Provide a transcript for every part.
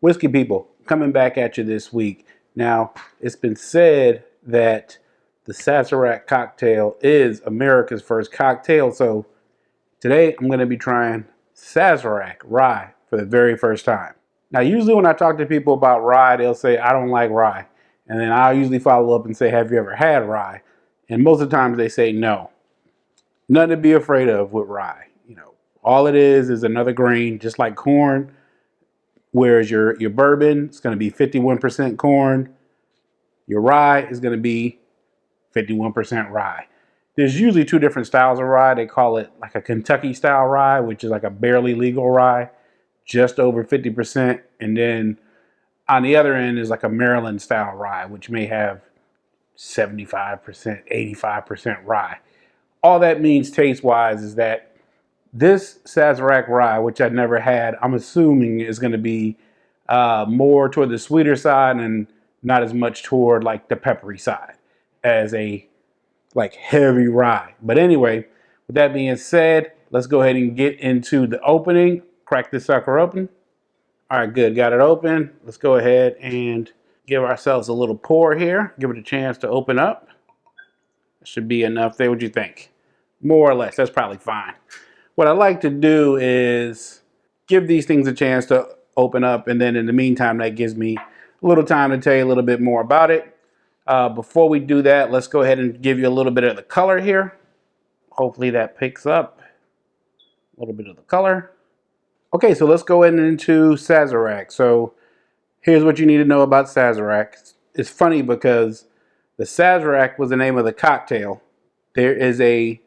Whiskey people, coming back at you this week. Now, it's been said that the Sazerac cocktail is America's first cocktail, so today I'm going to be trying Sazerac Rye for the very first time. Now, usually when I talk to people about rye, they'll say, I don't like rye. And then I'll usually follow up and say, have you ever had rye? And most of the times they say no. Nothing to be afraid of with rye. All it is another grain, just like corn. Whereas your bourbon is going to be 51% corn. Your rye is going to be 51% rye. There's usually two different styles of rye. They call it like a Kentucky style rye, which is like a barely legal rye, just over 50%. And then on the other end is like a Maryland style rye, which may have 75%, 85% rye. All that means taste wise is that this Sazerac Rye, which I've never had, I'm assuming is going to be more toward the sweeter side and not as much toward like the peppery side as a like heavy rye. But anyway, with that being said, let's go ahead and get into the opening. Crack this sucker open. All right, good. Got it open. Let's go ahead and give ourselves a little pour here. Give it a chance to open up. Should be enough there. What do you think? More or less. That's probably fine. What I like to do is give these things a chance to open up, and then in the meantime, that gives me a little time to tell you a little bit more about it. Before we do that, let's go ahead and give you a little bit of the color here. Hopefully that picks up a little bit of the color. Okay, so let's go into Sazerac. So here's what you need to know about Sazerac. It's funny because the Sazerac was the name of the cocktail. There is a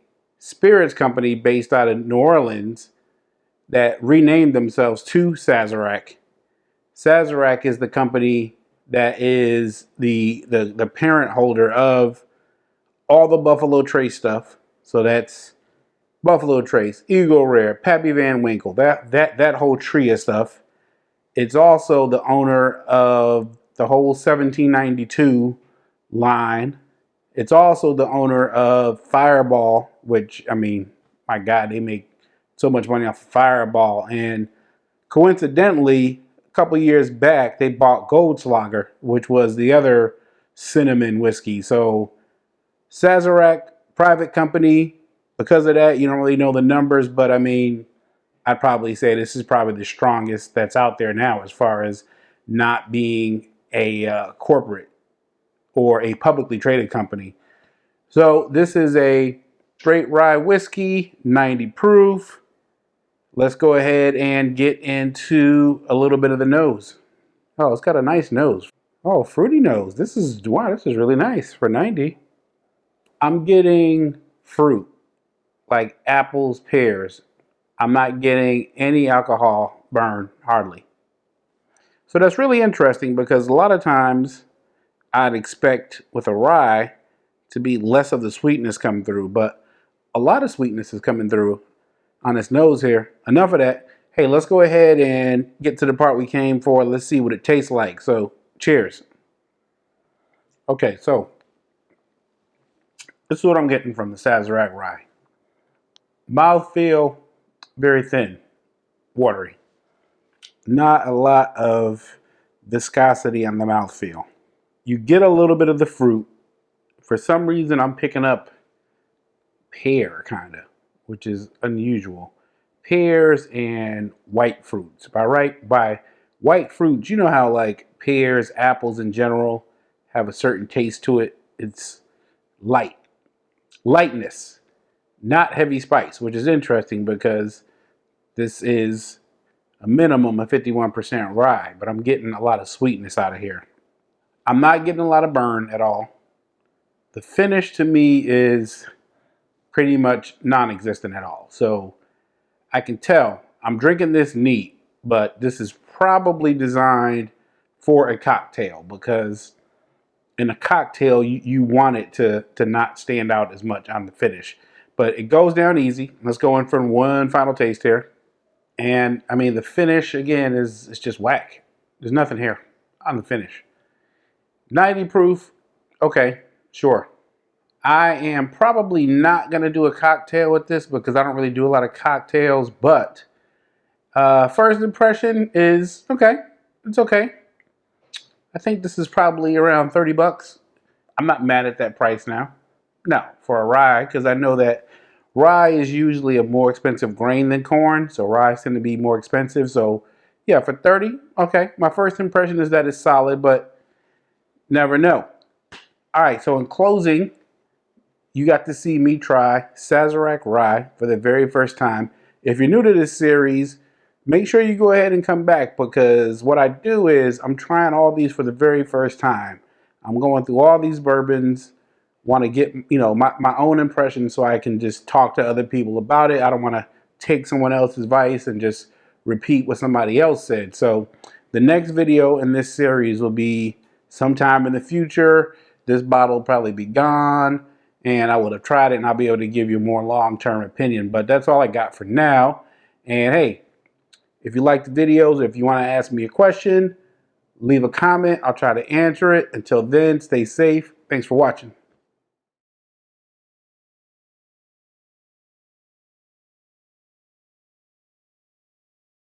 spirits company based out of New Orleans that renamed themselves to Sazerac. Sazerac is the company that is the parent holder of all the Buffalo Trace stuff. So that's Buffalo Trace, Eagle Rare, Pappy Van Winkle, that whole tree of stuff. It's also the owner of the whole 1792 line. It's also the owner of Fireball, which, I mean, my God, they make so much money off of Fireball. And coincidentally, a couple years back, they bought Goldschlager, which was the other cinnamon whiskey. So Sazerac, private company. Because of that, you don't really know the numbers, but I mean, I'd probably say this is probably the strongest that's out there now as far as not being a corporate or a publicly traded company. So this is a straight rye whiskey, 90 proof. Let's go ahead and get into a little bit of the nose. Oh, it's got a nice nose. Oh, fruity nose. This is really nice for 90. I'm getting fruit, like apples, pears. I'm not getting any alcohol burn, hardly. So that's really interesting because a lot of times I'd expect with a rye to be less of the sweetness coming through, but a lot of sweetness is coming through on this nose here. Enough of that. Hey, let's go ahead and get to the part we came for. Let's see what it tastes like. So, cheers. Okay, so this is what I'm getting from the Sazerac Rye. Mouthfeel, very thin, watery. Not a lot of viscosity on the mouthfeel. You get a little bit of the fruit. For some reason, I'm picking up pear, kind of, which is unusual. Pears and white fruits. By white fruits, you know how like pears, apples in general have a certain taste to it. It's light. Lightness, not heavy spice, which is interesting because this is a minimum of 51% rye, but I'm getting a lot of sweetness out of here. I'm not getting a lot of burn at all. The finish to me is pretty much non-existent at all. So I can tell I'm drinking this neat, but this is probably designed for a cocktail because in a cocktail, you want it to not stand out as much on the finish. But it goes down easy. Let's go in for one final taste here. And I mean, the finish, again, is just whack. There's nothing here on the finish. 90 proof, okay, sure. I am probably not going to do a cocktail with this because I don't really do a lot of cocktails, but first impression is okay. It's okay. I think this is probably around 30 bucks. I'm not mad at that price now. No, for a rye, because I know that rye is usually a more expensive grain than corn, so rye tend to be more expensive. So yeah, for 30, okay. My first impression is that it's solid, but never know. All right, so in closing, you got to see me try Sazerac Rye for the very first time. If you're new to this series, make sure you go ahead and come back, because what I do is I'm trying all these for the very first time. I'm going through all these bourbons, want to get my own impression so I can just talk to other people about it. I don't want to take someone else's advice and just repeat what somebody else said. So the next video in this series will be sometime in the future. This bottle will probably be gone, and I would have tried it, and I'll be able to give you a more long-term opinion. But that's all I got for now. And hey, if you like the videos, if you want to ask me a question, leave a comment. I'll try to answer it. Until then, stay safe. Thanks for watching.